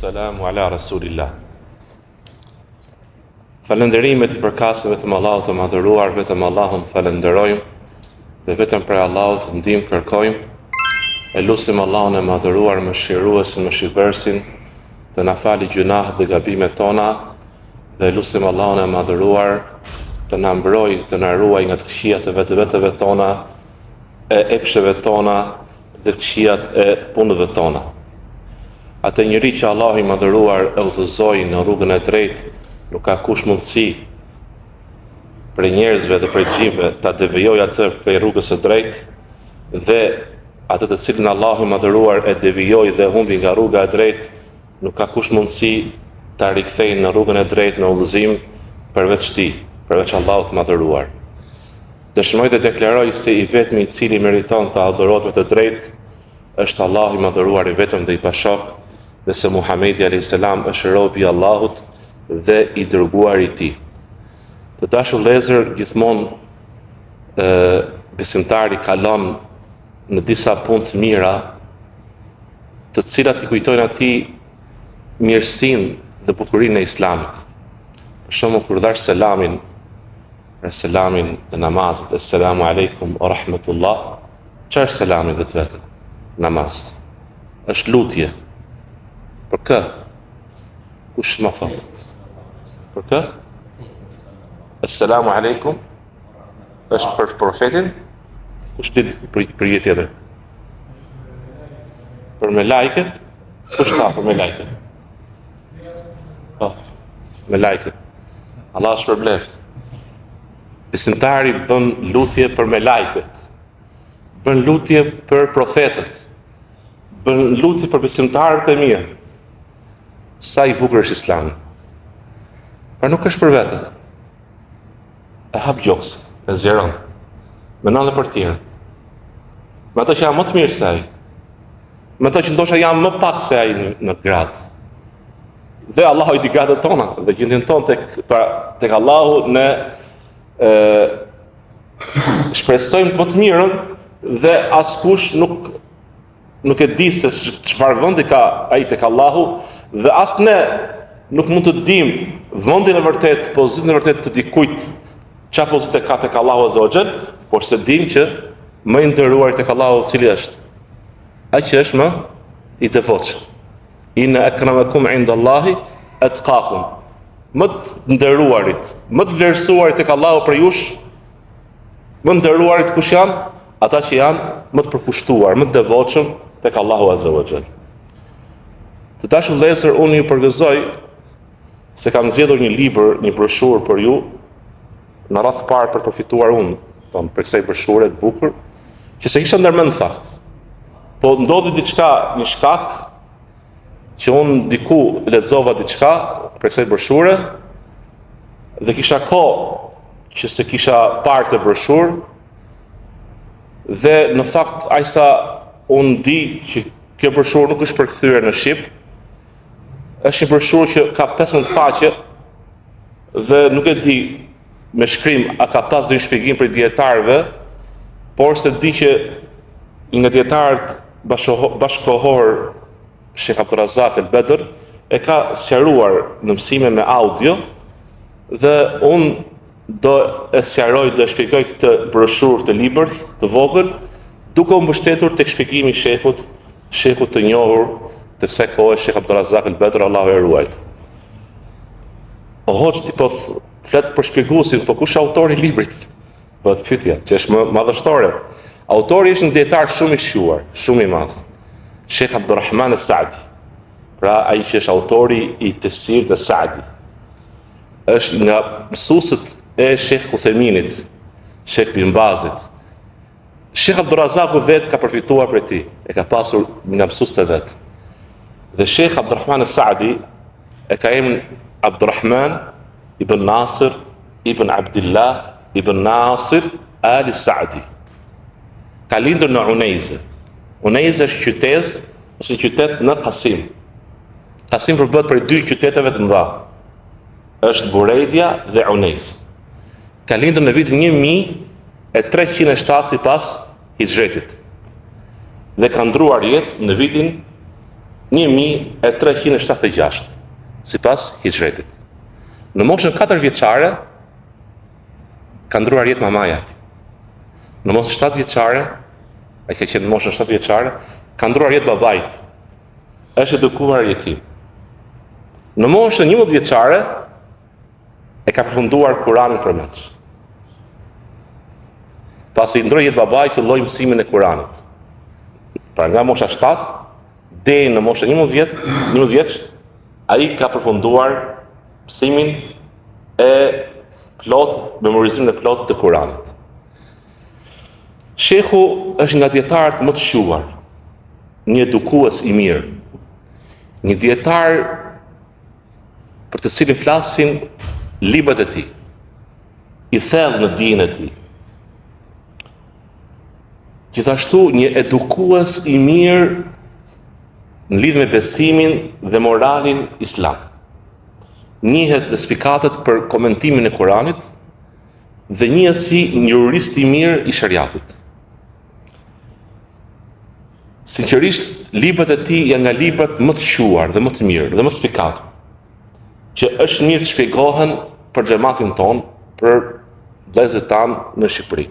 wassalamu ala rasulillah. Falënderimet I përkasin vetëm Allahut të madhëruar, vetëm Allahun falenderojmë dhe vetëm për Allahut ndihmë kërkojmë. E lutim Allahun e madhëruar, mëshiruesin, mëshirëbërësin, të na falë gjunahet dhe gabimet tona, dhe lutim Allahun e madhëruar të na mbrojë, të na ruaj nga të këqijat e vetëve tona, e epsheve tona dhe këqijat e punëve tona. Atë njeri që Allah I madhëruar e udhëzoi në rrugën e drejtë, nuk ka kush mundësi për njerëzve dhe për gjimve ta devijojë atë për rrugës së drejtë, dhe atë të cilin Allah I madhëruar e devijoi dhe humbi nga rruga e drejtë, nuk ka kush mundësi ta rikthejë në rrugën e drejtë, në udhëzim përveç tij, përveç Allahut të madhëruar. Dëshmoj dhe deklaroj se I vetmi I cili meriton të adhurohet me të drejtë është Allah I madhëruar I vetëm dhe I pashok, dhe se Muhamedi a.s. është robi I Allahut dhe I dërguar I Tij. Të dashur vëllezër, gjithmonë besimtari kalon në disa punë të mira, të cilat I kujtojnë atij mirësinë dhe bukurinë e Islamit. Për shembull, kur dash selamin në namazit, Assalamu alaikum wa rahmatullah, çfarë është selami vetë? Namaz. Është lutje. Për kë? Kush më thot? Për kë? Assalamu alaikum është për profetin? Kush dit për jetë tjetër? Për me lajket? Kush ka për me lajket? Me lajket. Allah është përbleft. Besimtari bën lutje për me lajket. Bën lutje për profetët. Bën lutje për besimtarët e mirë. Sa I bukur është Islami. Pra nuk është për vete. E hap gjoks, e zjeron. Menon dhe për tjerë. Me ato që janë më të mirë se ai. Me ato që ndoshta janë më pak se ai në gradë. Dhe Allahu I di gradat tona, dhe gjendjen tonë tek Allahu ne shpresojmë më të mirën, dhe askush nuk e di se çfarë vendi ka ai tek Allahu, dhe as ne nuk mund të dim vendin e vërtet, pozitën e vërtet të dikujt çfarë pozitë ka tek Allahu Azza wa Jall, por se dim që më I nderuar tek Allahu cili është ai që është më I devotshëm. Inna akramakum indallahi atqakum. Më të nderuarit, më të vlerësuarit tek Allahu për jush, më nderuarit kush janë? Ata që janë më të përkushtuar, më të devotshëm tek Allahu Azza wa Jall. Të dashur vëllezër, unë ju përgëzoj se kam zgjedhur një libër, një broshurë për ju, në radhë parë për të përfituar unë, për kësaj broshure të bukur, që se kisha ndërmend fakt. Po ndodhi diçka, një shkak, që unë diku lexova diçka për kësaj broshure, dhe kisha kohë që se kisha parë të broshurë, dhe në fakt ajsa unë di që kjo broshurë nuk është përkthyer në shqip. Është një broshurë që ka 15 faqe, dhe nuk e di me shkrim a ka pas ndonjë shpjegim për dietarëve, por se di që nga dietarët bashkëkohor Sheikh Abdulrazak El Bedr e ka sqaruar në mësime me audio, dhe unë do e sqaroj, do e shpjegoj këtë broshurë të librit të vogël, duke u mbështetur tek shpjegimi I shehut të njohur të kësaj kohe, Sheikh Abdulrazak El Bedr, Allahu e ruajt. O hoç, ti po flet për shpjeguesin, po kush autori I librit? Bëhet pyetja, që është më madhështore. Autori është një dietar shumë I shquar, shumë I madh. Sheikh Abdurrahman As-Saadi. Pra ai që është autori I tefsirit të Saadi. Është nga mësuesët e Sheikh Uthayminit, Sheikh Bin Bazit. Sheikh Abdurrazaku vetë ka përfituar prej tij, e ka pasur nga mësuesët e vet. Dhe Sheikh Abdurrahman As-Saadi e ka emrin Abdurrahman ibn Nasir ibn Abdullah ibn Nasir al-Saadi. Ka lindur në Unejze. Unejze është qytet, ose qytet në Qasim. Qasim përbëhet prej dy qyteteve të mëdha. Është Bureidja dhe Unejze. Ka lindur në vitin 1307 sipas Hijretit. Dhe ka ndruar jetë në vitin 1376 sipas hijretit. Në moshën 4 vjeçare ka ndruar jetë mamaja. Në moshën 7 vjeçare, ai ka qenë në moshën 7 vjeçare, ka ndruar jetë babait. Është edukuar jetim. Në moshën 11 vjeçare e ka përfunduar Kur'anin përmend. Pasi ndroi jetë babai, filloi mësimin e Kur'anit. Pra nga mosha 7 deri në moshën 11 vjeç, ai ka përfunduar mësimin e plot, memorizimin e plot të Kur'anit. Shehu është nga dietarët më të shuar, një edukues i mirë, një dietar për të cilin flasin librat e tij, i thellë në dijen e tij. Gjithashtu një edukues i mirë në lidhje me besimin dhe moralin islam. Njihet dhe spikatet për komentimin e Kuranit dhe njihet si një jurist i mirë i shariatit. Sinqerisht, librat e tij janë nga librat më të shuar dhe më të mirë dhe më spikatur, që është mirë të shpjegohen për xhamatin ton, për vëllezërit tanë në Shqipëri.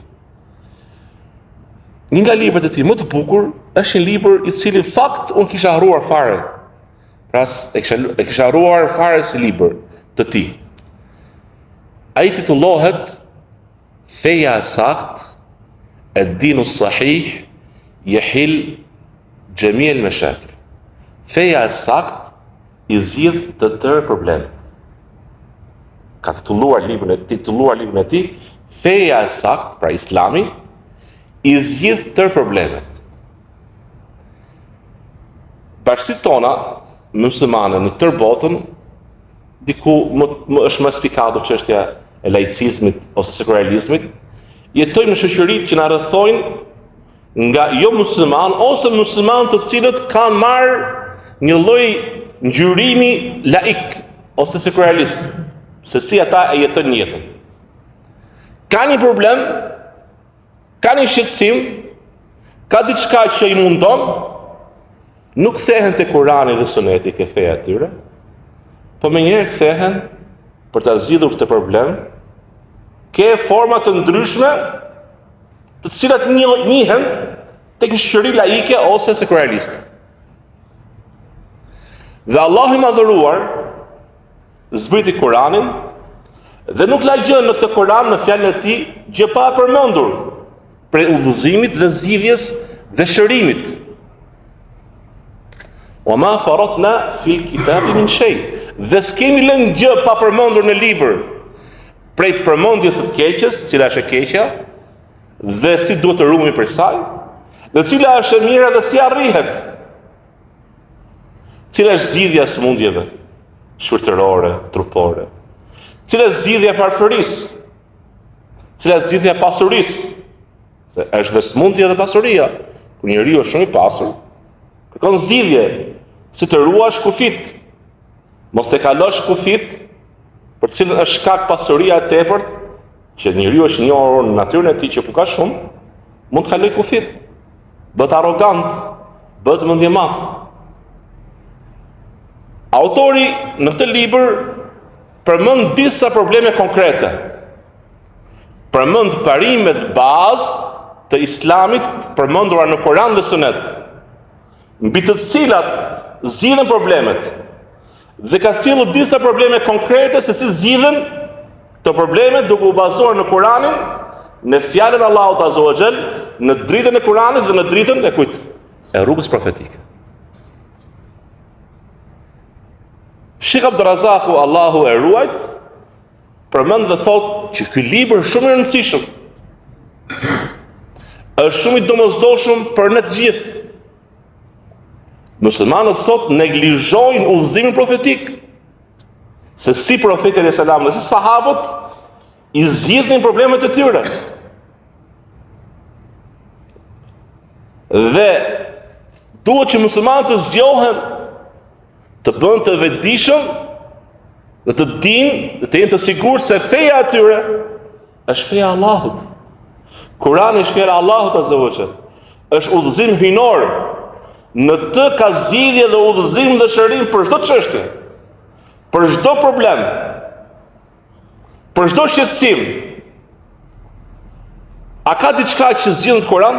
Një nga librat e tij më të bukur është një libër i cili fakt unë kisha harruar fare. Pra e kisha harruar fare si libër të tij. Ai titullohet Feja e sakt, ad-dinu sahih, yahil jami' al-mashakil. Feja e sakt i zgjidh të tërë problemet. Ka titulluar librin e tij Feja e sakt, pra Islami i zgjidh tërë problemet. Bashkësitë tona muslimane në tërë botën, diku më është më spikatur çështja e laicizmit ose sekularizmit, jetojmë në shoqëri që na rrethojnë nga jo musliman ose musliman të cilët kanë marrë një lloj ngjyrimi laik ose sekularist, se si ata e jetojnë jetën. Ka një problem, ka një shqetësim, ka diçka që i mundon, nuk kthehen te Kurani dhe Suneti ke feja e tyre, po menjëherë kthehen për ta zgjidhur këtë problem ke forma të ndryshme, të cilat njihen tek një shoqëri laike ose sekulariste. Dhe Allahu i madhëruar zbriti Kuranin dhe nuk la gjë në këtë Kuran, në fjalën e tij, gjë pa përmendur për udhëzimit dhe zgjidhjes dhe shërimit. Wa ma faratna fil kitabi min shay. Dhe s'kemi lënë gjë pa përmendur në libër, prej përmendjes së të keqes, cila është e keqja, dhe si duhet të ruhemi për saj, dhe cila është e mira dhe si arrihet. Cila është zgjidhja e sëmundjeve shpirtërore, trupore. Cila është zgjidhja e varfërisë? Cila është zgjidhja e pasurisë? Se është dhe sëmundja dhe pasuria. Kur njeriu është shumë i pasur, kërkon zgjidhje si të ruash kufit, mos të kalosh kufit, për të cilën është shkak pasuria e tepërt, që njeriu është njohur në natyrën e tij që po ka shumë, mund të kaloj kufit, bëhet arrogant, bëhet mendjemadh. Autori në këtë libër përmend disa probleme konkrete. Përmend parimet bazë të Islamit përmendur në Kur'an dhe Sunet, mbi të cilat zgjidhen problemet. Dhe ka sjellur disa probleme konkrete se si zgjidhen këto probleme duke u bazuar në Kur'anin, në fjalën e Allahut Azza wa Jall, në dritën e Kur'anit dhe në dritën e kujt? E rrugës profetike. Sheikh Abdul Razzaku, Allahu e ruajt, përmend dhe thotë që ky libër është shumë i rëndësishëm. Është shumë i domosdoshëm për ne të gjithë. Muslimanët sot neglizhojnë udhëzimin profetik, se si profeti alayhis salam dhe si sahabët i zgjidhin problemet e tyre. Dhe duhet që muslimanët të zgjohen, të bëhen të vetëdijshëm dhe të dinë dhe të jenë të sigurt se feja e tyre është feja e Allahut. Kurani është fjala e Allahut Azza wa Jall. Është udhëzim hyjnor. në të ka zgjidhje dhe udhëzim dhe shërim për çdo çështje, për çdo problem, për çdo shqetësim. A ka diçka që zgjidhet në Kur'an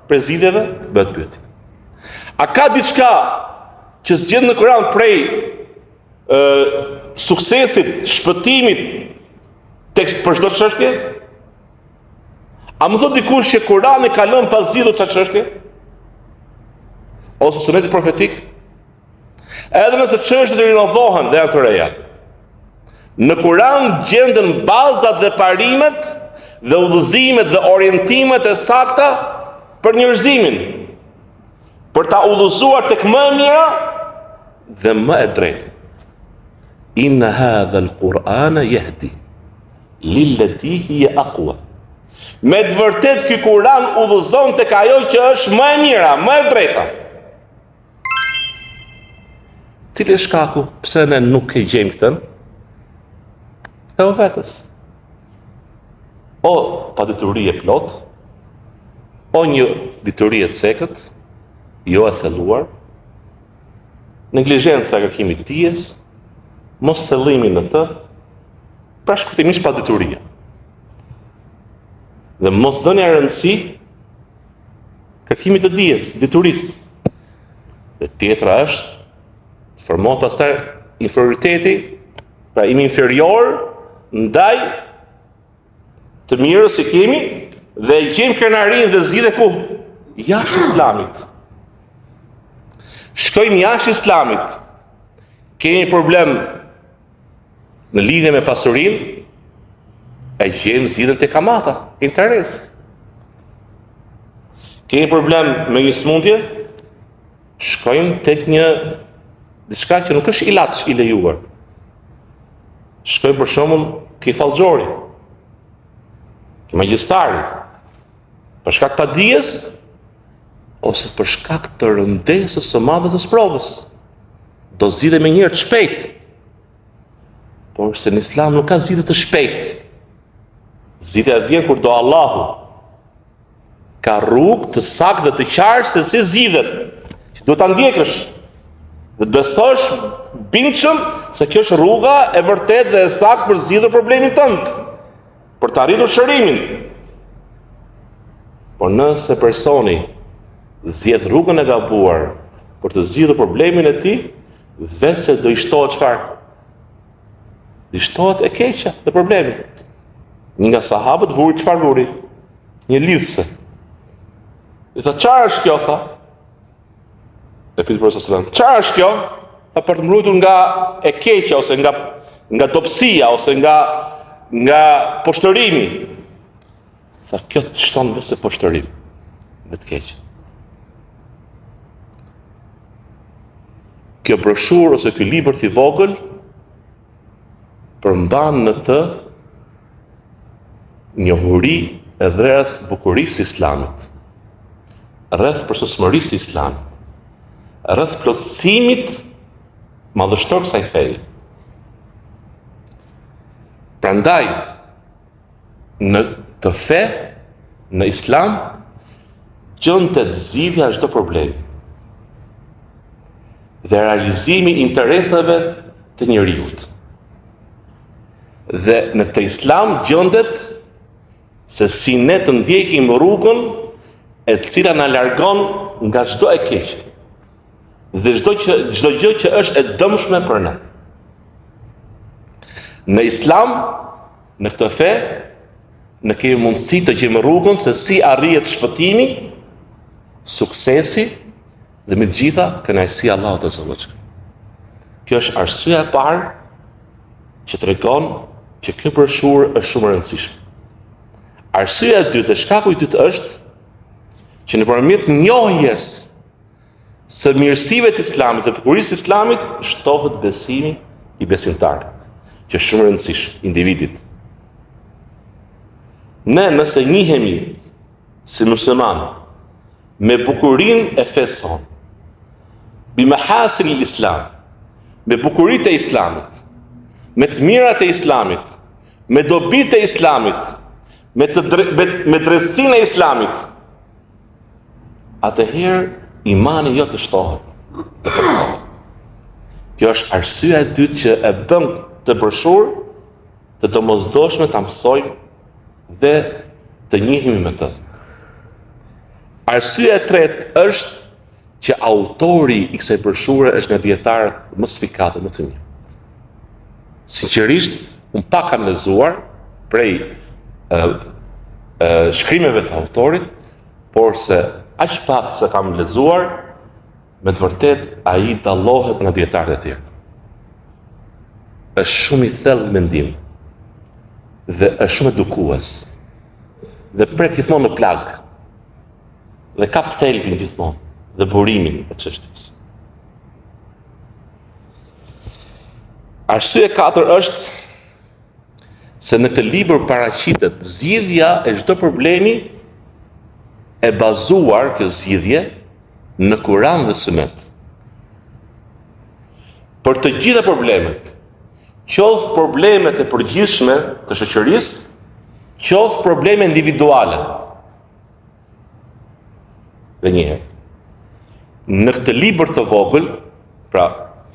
për zgjidhjeve? Bëhet pyetje. A ka diçka që zgjidhet në Kur'an prej suksesit, shpëtimit për çdo çështje? A më thot dikush që Kur'ani ka lënë pa zgjidhur çfarë çështje? Ose suneti profetik? Edhe nëse çështjet rinovohen dhe janë të reja, në Kur'an gjenden bazat dhe parimet dhe udhëzimet dhe orientimet e sakta për njerëzimin, për ta udhëzuar tek më e mira dhe më e drejtë. Inna hadha al-Qur'ana yahdi lillati hiya aqwa. Me të vërtet ky Kur'an udhëzon tek ajo që është më e mira, më e drejta. Cili është shkaku pse ne nuk e gjejmë këtë? E o vetës. O pa dituri e plot, o një dituri e cekët, jo e thelluar, neglizhenca e kërkimit dijes, mos thellimi në të, pra shkurtimisht pa dituria. Dhe mos dhënia rëndësi kërkimit të dijes, diturisë. Dhe tjetra është formohet pastaj inferioriteti, pra imi inferior ndaj të mirës si kemi dhe gjejmë krenarinë dhe zgjidhje ku? Jashtë Islamit. Shkojmë jashtë Islamit. Kemi problem në lidhje me pasurinë, e gjejmë zgjidhjen te kamata, interes. Kemi problem me një smundje, shkojmë tek një diçka që nuk është ilaç i lejuar. Shkojmë për shembull ke fallxhori, magjistari, për shkak të dijes ose për shkak të rëndesës së madhe të provës. Do zgjidhe me njëherë të shpejt. Por se në Islam nuk ka zgjidhje të shpejt. Zgjidhja vjen kur do Allahu. Ka rrugë të saktë dhe të qartë se si zgjidhet. Që duhet ta ndjekësh. Dhe të besosh bindshëm se kjo është rruga e vërtetë dhe e saktë për zgjidhur problemin tënd, për të arritur shërimin. Por nëse personi zgjedh rrugën e gabuar për të zgjidhur problemin e tij, vetë do i shtohet çfarë? I shtohet e keqja dhe problemi. Një nga sahabët vuri çfarë vuri? Një lidhse. I tha, çfarë është kjo, tha? E pyeti profetit sallallahu alajhi wasallam, çfarë është kjo? Tha, për të mbrojtur nga e keqja ose nga dobësia ose nga poshtërimi. Tha, kjo të shton vetëm poshtërim dhe të keq. Kjo broshurë ose ky libër i vogël përmban në të njohuri edhe rreth bukurisë së Islamit, rreth përsosmërisë së Islamit, rreth plotësimit madhështor kësaj feje. Prandaj, në të fe, në Islam, gjendet zgjidhja çdo problemi dhe realizimi i interesave të njerëzit. Dhe në këtë Islam gjendet se si ne të ndjekim rrugën e cila na largon nga çdo e keq dhe çdo gjë që është e dëmshme për ne. Në Islam, në këtë fe, ne kemi mundësi të gjejmë rrugën se si arrihet shpëtimi, suksesi dhe me gjitha kënaqësia e Allahut azza wa jalla. Kjo është arsyeja e parë që tregon që kjo broshurë është shumë e rëndësishme. Arsyeja e dytë, shkaku i dytë është që nëpërmjet njohjes së mirësive të Islamit dhe bukurisë së Islamit shtohet besimi i besimtarit, që është shumë e rëndësishëm individit. Ne nëse njihemi si musliman me bukurinë e fesë sonë, bi mahasin l-Islam, me bukuritë e Islamit, me të mirat e Islamit, me dobitë e Islamit, me drejtsinë e Islamit, atëherë imani jo të shtohet, të përsohet. Kjo është arsyeja e dytë që e bën të bërshur të domosdoshme ta mësojmë dhe të njihemi me të. Arsyeja e tretë është që autori i kësaj brshure është nga dietarët më sfikatë, më të mirë. Sinqerisht, unë pak kam lexuar prej shkrimeve të autorit, por se aq pak se kam lexuar, me të vërtet ai dallohet nga dietarët e tjerë. Është shumë i thellë mendim dhe është shumë edukues. Dhe prek gjithmonë në plag. Dhe kap thelbin gjithmonë dhe burimin e çështjes. Arsyeja e katërt është se në këtë libër paraqitet zgjidhja e çdo problemi e bazuar kjo zgjidhje në Kur'an dhe Sunet. Për të gjitha problemet, qoftë problemet e përgjithshme të shoqërisë, qoftë probleme individuale. Dhe njëherë, në këtë libër të vogël, pra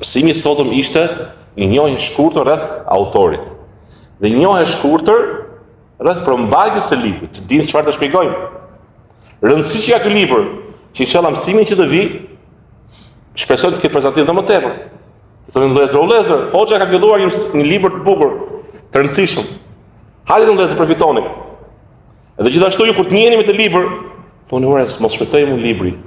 mësimi i sotëm ishte një njohje shkurtër rreth autorit. Dhe një njohje shkurtër rreth përmbajtjes së librit, të dinë çfarë të shpjegojmë. Rëndësishja e këtij libri, që inshallah mësimin që të vi, shpresoj të ketë prezantim më tepër. Të thonë vëllezër, hoxha ka filluar një libër të bukur, të rëndësishëm. Hajde vëllezër, përfitoni. Edhe gjithashtu ju kur të njiheni me të libër, thoni ora mos shpëtojmë librin.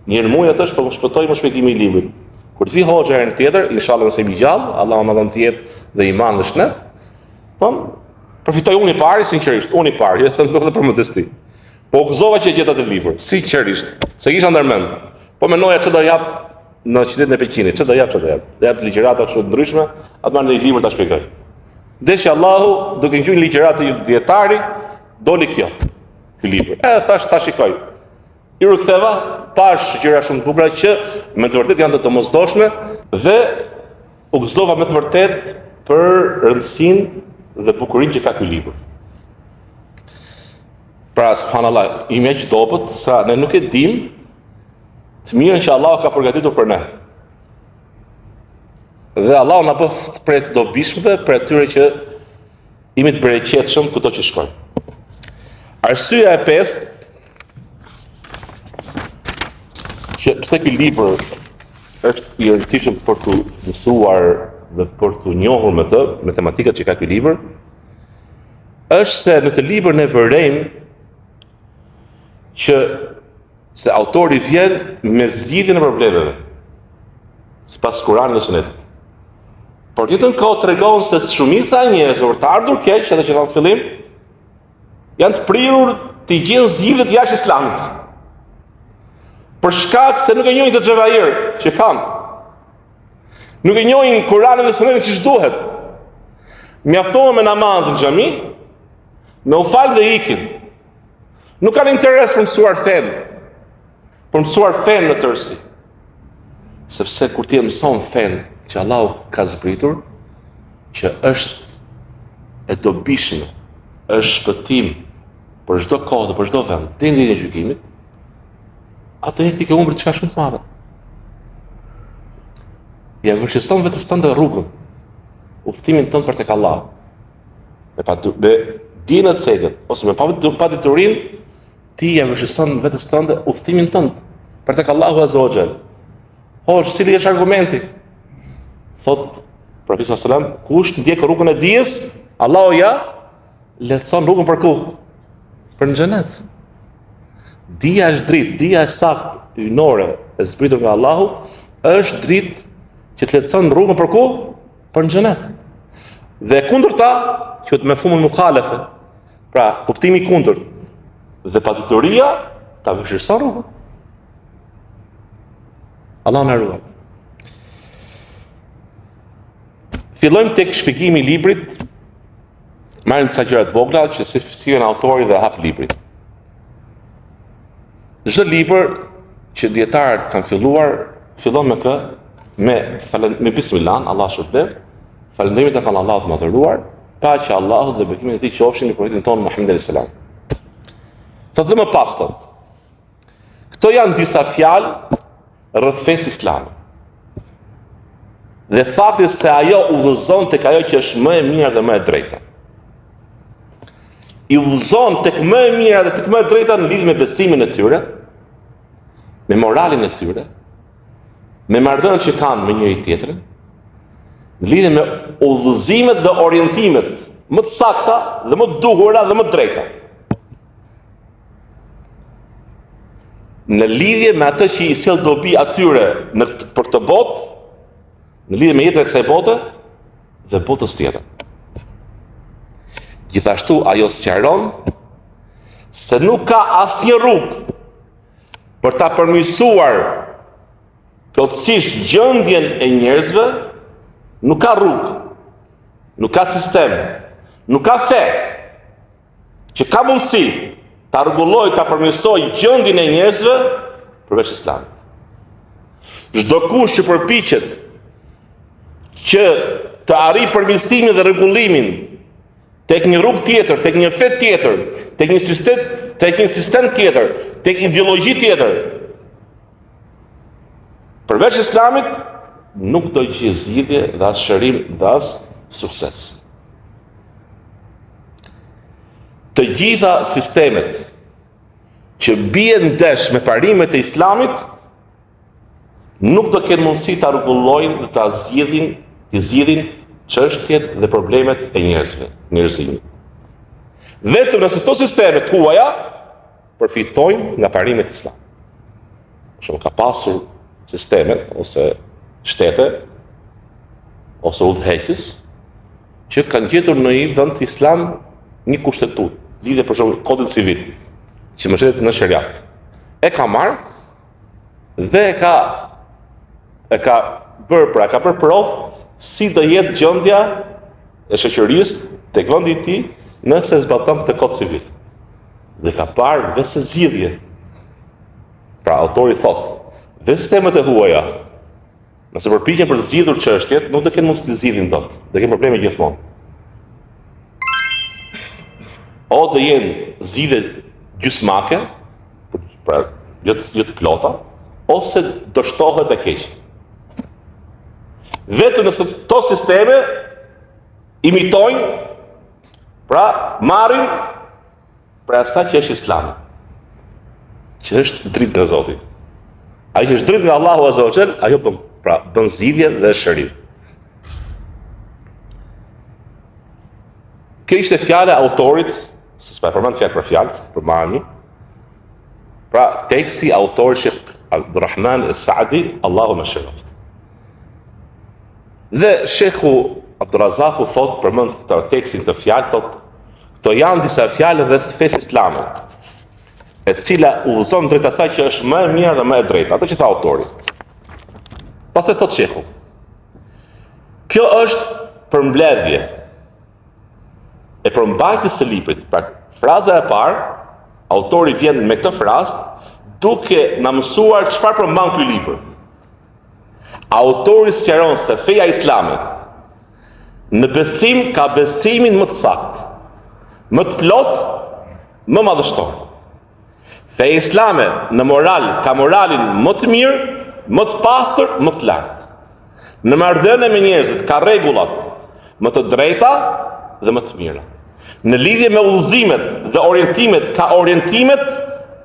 Njëherë muaj atë është, po mos shpëtojmë shpëtimin e librit. Kur të vi hoxha herën tjetër, inshallah nëse i gjallë, Allahu na dhon të jetë dhe iman dhe shëndet. Përfitoj unë i pari, sinqerisht, unë i pari, e them nuk edhe për modesti. Po gëzova që e gjeta të libër, sinqerisht, se kisha ndërmend. Po mendoja ç'do jap në qytetin e Peqinit, ç'do jap. Dhe jap ligjërata kështu të ndryshme, atë marr në një libër ta shpjegoj. Deshi Allahu, duke ngjyrë ligjëratë dietari, doli kjo, ky libër. Thash ta shikoj. I riktheva, pash gjëra shumë të bukura që me të vërtetë janë të domosdoshme dhe u gëzova me të vërtetë për rëndësinë dhe bukurinë që ka ky libër. Pra, subhanallah, imi aq dobët sa ne nuk e dim të mirën që Allah ka përgatitur për ne. Dhe Allah na bëft për të dobishmëve, për atyre që imi të bereqetshëm kudo që shkojmë. Arsyeja e pestë që pse ky libër është i rëndësishëm për të mësuar dhe për të njohur me të, me tematikat që ka ky libër, është se në të libër ne vërejmë që se autori vjen me zgjidhjen e problemeve, sipas Kuranit dhe Sunetit. Por në të kohë tregon se shumica e njerëzve për të ardhur keq, edhe që thamë në fillim, janë të prirur të gjenë zgjidhjet jashtë Islamit. Për shkak se nuk e njohin të xhevair që kanë. Nuk e njohin Kuranin dhe Sunetin ç'është duhet. Mjaftohen me namazin në xhami, me u fal dhe ikin. Nuk kanë interes për mësuar fen, për mësuar fen në tërësi. Sepse kur ti mëson fen që Allahu ka zbritur, që është e dobishme, është shpëtim për çdo kohë dhe për çdo vend, deri në ditën e gjykimit, atëherë ti ke humbur diçka shumë të madhe. Ja vështirëson vetes tënde rrugën, udhtimin tënd për tek Allahu. Me dinë të cekët, ose me pa diturinë, ti ja vështirëson vetes tënde udhtimin tënd për tek Allahu Azza wa Jall. Hoxh, cili është argumenti? Thot Profeti sallallahu alajhi wasallam, kush ndjek rrugën e dijes, Allahu ja lehtëson rrugën për ku? Për në xhenet. Dija është dritë, dija e saktë, hyjnore, e zbritur nga Allahu, është dritë që të lehtëson rrugën për ku? Për në xhenet. Dhe kundërta, që të me fumul mukhalefe, pra kuptimi i kundërt, dhe padituria ta vështirëson rrugën. Allah na ruaj. Fillojmë tek shpjegimi i librit, marrim disa gjëra të vogla që si vjen autori dhe hap librin. Çdo libër që dietarët kanë filluar, fillon me bismillah, Allah shpërblet, falënderimet e Allahut të madhëruar, paqja e Allahut dhe bekimet e tij qofshin në profetin tonë Muhammed alayhis salam. Të dhe më pas thot, këto janë disa fjalë rreth fesë islame. Dhe fakti se ajo udhëzon tek ajo që është më e mirë dhe më e drejta. I udhëzon tek më e mira dhe tek më e drejta në lidhje me besimin e tyre, me moralin e tyre, me marrëdhëniet që kanë me njëri tjetrin, në lidhje me udhëzimet dhe orientimet më të sakta dhe më të duhura dhe më të drejta. Në lidhje me atë që i sjell dobi atyre për të botë, në lidhje me jetën e kësaj bote dhe botës tjetër. Gjithashtu ajo sqaron se nuk ka asnjë rrugë për ta përmirësuar plotësisht gjendjen e njerëzve, nuk ka rrugë, nuk ka sistem, nuk ka fe që ka mundësi ta rregullojë, ta përmirësojë gjendjen e njerëzve përveç Islamit. Çdo kush që përpiqet që të arrijë përmirësimin dhe rregullimin tek një rrugë tjetër, tek një fe tjetër, tek një sistem tjetër, tek ideologji tjetër, përveç Islamit, nuk do të gjejë zgjidhje dhe as shërim dhe as sukses. Të gjitha sistemet që bien ndesh me parimet e Islamit nuk do kenë mundësi ta rregullojnë dhe ta zgjidhin çështjet dhe problemet e njerëzimit. Vetëm nëse këto sisteme të huaja përfitojnë nga parimet islam. Shumë ka pasur sisteme ose shtete ose udhëheqës që kanë gjetur në një vend islam një kushtetutë, lidhe për shembull kodin civil, që mbështetet në shariat. E ka marrë dhe e ka bërë provë si do jetë gjendja e shoqërisë tek vendi i tij nëse zbaton këtë kod civil. Dhe ka parë vetë zgjidhje. Pra autori thotë, dhe sistemet e huaja, nëse përpiqen për të zgjidhur çështjet, nuk do kenë mundësi të zgjidhin dot. Do kenë probleme gjithmonë. O do jenë zgjidhje gjysmake, pra jo të plota, ose do shtohet e keq. Vetëm nëse këto sisteme imitojnë, pra marrin për asaj që është Islami, që është dritë nga Zoti. Ai që është dritë nga Allahu Azza wa Jall, ajo bën zgjidhje dhe shërim. Kjo ishte fjala e autorit, s'pa përmend fjalë për fjalë, për marrni. Pra teksti i autorit Sheikh Abdulrahman As-Saadi, Allahu më shëroft. Dhe Shekhu Abdurrazaku thot, përmend këtë tekstin të fjalë, thot, këto janë disa fjalë dhe fesë islame, e cila udhëzon drejt asaj që është më e mira dhe më e drejta, ato që tha autori. Pastaj thot Shekhu, kjo është përmbledhje e përmbajtjes së librit. Pra, fraza e parë, autori vjen me këtë frazë duke na mësuar çfarë përmban ky libër. Autori sqaron se feja islame në besim ka besimin më të saktë, më të plot, më madhështor. Feja islame në moral ka moralin më të mirë, më të pastër, më të lartë. Në marrëdhënie me njerëzit ka rregullat më të drejta dhe më të mira. Në lidhje me udhëzimet dhe orientimet ka orientimet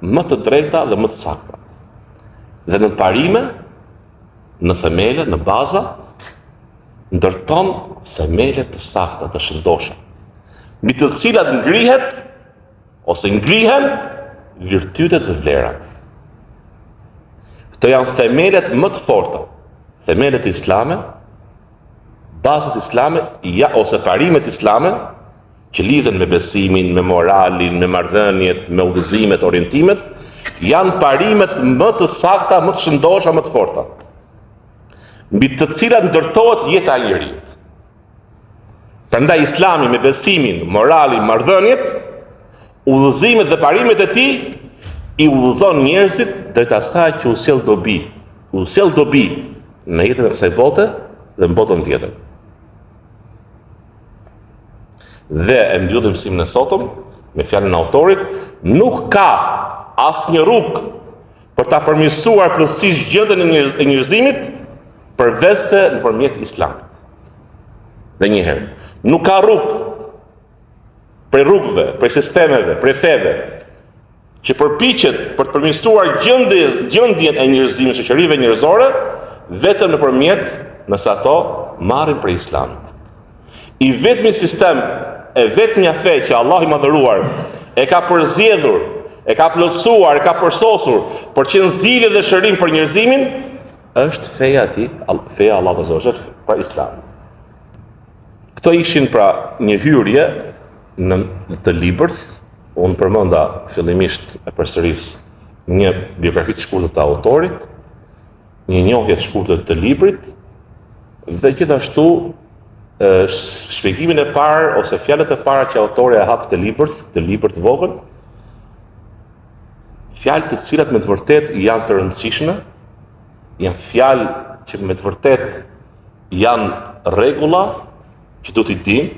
më të drejta dhe më të sakta. Dhe në parime, në themele, në baza, ndërton themele të sakta, të shëndosha, mbi të cilat ngrihen virtytet dhe vlerat. Këto janë themelet më të forta, themelet islame, bazat islame, ose parimet islame, që lidhen me besimin, me moralin, me marrëdhëniet, me udhëzimet, orientimet, janë parimet më të sakta, më të shëndosha, më të forta, mbi të cilat ndërtohet jeta e njerëzit. Prandaj Islami me besimin, moralin, marrëdhëniet, udhëzimet dhe parimet e tij i udhëzon njerëzit drejt asaj që u sjell dobi në jetën e kësaj bote dhe në botën tjetër. Dhe e mbyllim mësimin e sotëm me fjalën e autorit, nuk ka asnjë rrugë për ta përmirësuar plotësisht gjendjen e njerëzimit përveç se nëpërmjet Islamit. Dhe një herë, nuk ka rrugë prej rrugëve, prej sistemeve, prej feve që përpiqet për të përmirësuar gjendjen e njerëzimit, shoqërive njerëzore, vetëm nëpërmjet nëse ato marrin prej Islamit. I vetmi sistem e vetmja fe që Allah i madhëruar e ka përzgjedhur, e ka plotësuar, e ka përsosur për që nxirrje dhe shërim për njerëzimin, është feja e tij, feja e Allahut azza wa jall, pra Islami. Këto ishin pra një hyrje në të librit. Unë përmenda fillimisht e përsëris një biografi të shkurtër të autorit, një njohje të shkurtër të librit, dhe gjithashtu shpjegimin e parë ose fjalët e para që autori e hap të libër të vogël, fjalë të cilat me të vërtet janë të rëndësishme, janë fjalë që me të vërtet janë rregulla që duhet i dimë,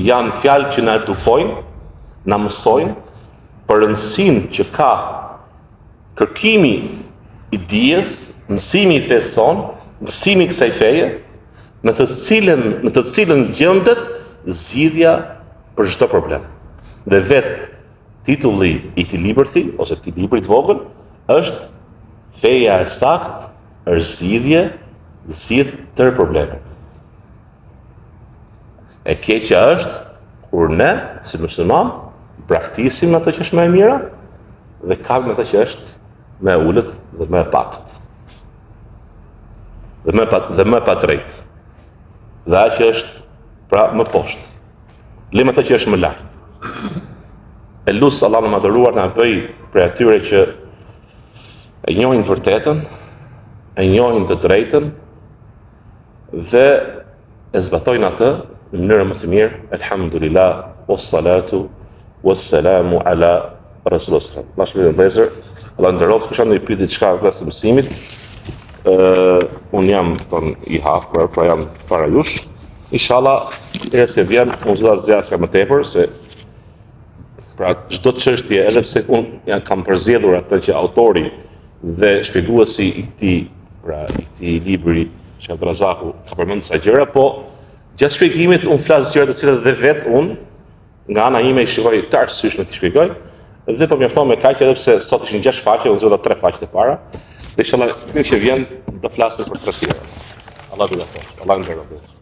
janë fjalë që na edukojnë, na mësojnë për rëndësinë që ka kërkimi i dijes, mësimi i fesë sonë, mësimi i kësaj feje, në të cilën gjendet zgjidhja për çdo problem. Dhe vetë titulli i këtij libri ose këtij libri të vogël është feja e saktë është zgjidh tërë problemet. E keqja është kur ne, si musliman, praktisim atë që është më e mira dhe kapim atë që është më e ulët dhe më e pakët. Dhe më pa drejtë. Dhe ajo që është pra më poshtë. Lëm atë që është më lart. E lut Allah në madhëruar na bëj për atyre që e njohin të vërtetën, e njohin të drejtën dhe e zbatojnë atë në mënyrë më të mirë. Elhamdulillah, wassalatu wassalamu ala Rasulullah. Bashkë vëllezër, Allah nderoft, kush kanë pyetje diçka rreth mësimit, unë jam i hapur, pra jam para jush. Inshallah, derisa se vjen, unë do ta zgjasja më tepër se pra çdo çështje, edhe pse unë kam përzgjedhur atë që autori dhe shpjeguesi i këtij libri, Sheikh Abdulrazaku, ka përmendur sa gjëra, po gjatë shpjegimit unë flas gjëra të cilat dhe vetë unë nga ana ime i shikoj të arsyeshme të shpjegoj, dhe po mjafton me kaq, edhe pse sot ishin 6 faqe, unë zgjodha 3 faqe të para. Dhe inshallah, që vjen do flasim për 3 tjera. Allah do të thotë. Allah nderoft.